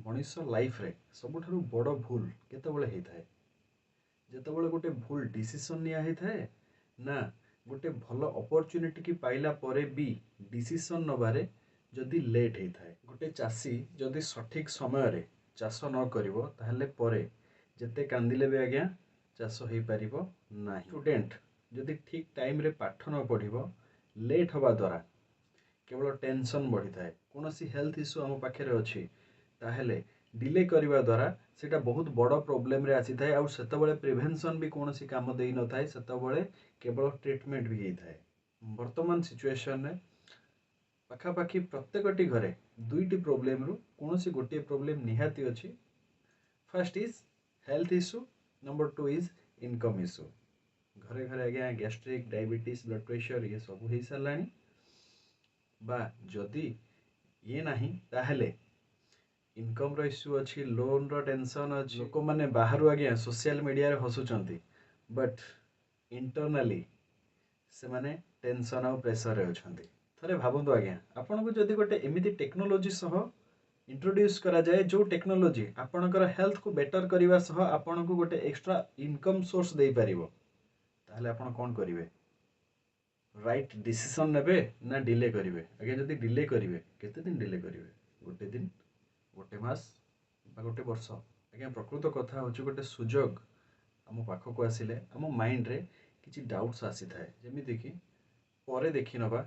Manish life रे सबुठारु बड़ भूल केतेबेले होता है जेतेबेले गोटे भूल डिसीजन निया होता है ना गोटे भल अपॉर्चुनिटी की पाइला परे भी डिसीजन नबारे जदि लेट होता है। गोटे चाषी जदि सठिक समय रे चाष न करिवो ताहले परे जेते कांदिले भी आज्ञा चाष हो पारिबो नाही। स्टूडेंट जदि ठीक टाइम रे पाठ न पढ़िबो लेट हवा द्वारा केवल टेंशन बढ़ी थाए कौन सी हेल्थ इश्यू आम पाखे अच्छी ताहले डिले करने द्वारा सेटा बहुत बड़ प्रोब्लेम रे आसी थाए आउ सेतबेले प्रिवेंशन भी कौन सी काम दे न थाए सेतबेले केवल ट्रीटमेंट भी होता है। वर्तमान सिचुएशन रे पाखापाखि प्रत्येकटी घरे दुईटी प्रोब्लेम रु कौन सी गोटे प्रोब्लेम निहाती अच्छी। First is health issue, number two is income issue. घरे घरे आज्ञा गैस्ट्रिक डायबिटीज ब्लड प्रेशर ये सब हो सारा बा जदि ये नहीं ताहले इनकम रो इश्यू अच्छी, लोन रो टेंशन अच्छी। लोक मैंने बाहर आज्ञा सोशल मीडिया रे हसुचंती बट इंटरनली से माने टेंशन और प्रेशर रे अछंती। थरे भाबंतु आज्ञा आपन को जदि गोटे एमिति टेक्नोलॉजी सह इंट्रोड्यूस करा जाए जो टेक्नोलॉजी आपनकर हेल्थ को बेटर करबा सह आपन को गोटे एक्स्ट्रा इनकम सोर्स दे पारिबो ताहले आपन कोन करिवे? राइट डिसीजन नेबे ना डिले करिवे? आगे जदि डिले करिवे केते दिन डिले करिवे? गोटे दिन, गोटे मास बा गोटे वर्ष? आगे प्रकृत कथा होची गोटे सुजोग आम पाख को आसिले आम माइंड रे किछि डाउट्स आसी थाए जेमिति कि परे देखि नबा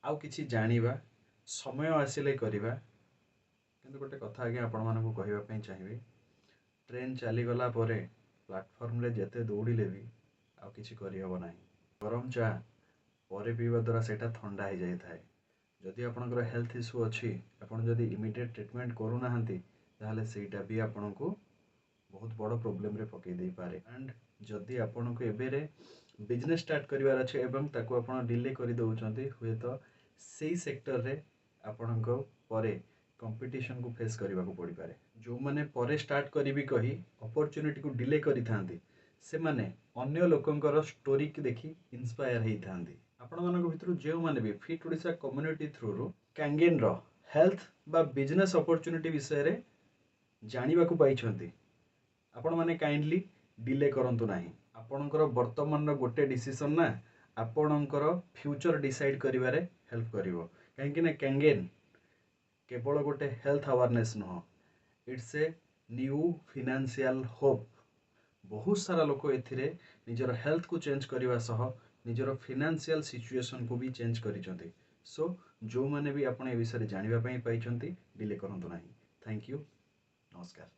आउ किछि जानिबा समय आसिले करिबा। किंतु गोटे कथा आगे आपण मानकु कहिबा पई चाहिबी ट्रेन चली गला परे प्लेटफॉर्म रे जेते दौड़िले भी आउ किछि करि हबो नाही। गरम चा परे पीवा द्वारा सेटा ठंडा हो जाए थाए। जदि आपनकर हेल्थ इश्यू अच्छी आपन जदि इमिडिएट ट्रीटमेंट करू नाहंती ताहले सेटा भी आपन को बहुत बड़ प्रोब्लेम रे पकई दे पारे। एंड जदि आपन को एबेरे बिजनेस स्टार्ट करिवार अछि एवं ताको आपन डिले करि दउचंती हुए तो सेही सेक्टर रे आपन को परे कंपटीशन को फेस करबा को पड़ी पारे। जो माने परे स्टार्ट करिवि कही अपॉर्चुनिटी को डिले करि थांती से माने अन्य लोकंकर स्टोरी की देखि इंस्पायर हेई थांती। आपण मानक भितरु जे माने भी फिट ओडिशा कम्युनिटी थ्रू रु कैंगेन रो हेल्थ बा बिजनेस अपॉर्चुनिटी विषय रे जानिबा को पाइछंती आपण माने काइंडली डिले करंतु नाही। आपणकर वर्तमान गोटे डिसीजन ना आपणकर फ्यूचर डिसाइड करिवारे हेल्प करिवो। काहेकि ना कैंगेन केवल गोटे हेल्थ अवेयरनेस नुह, it's a new financial hope. बहुत सारा लोक एथिरे निजर हेल्थ को चेंज करने सह निजर फाइनेंशियल सिचुएशन को भी चेंज करिसंती। सो जो माने भी आपण ए विषय जानिबा पई पाइछंती डिले करंतु नाही। थैंक यू, नमस्कार।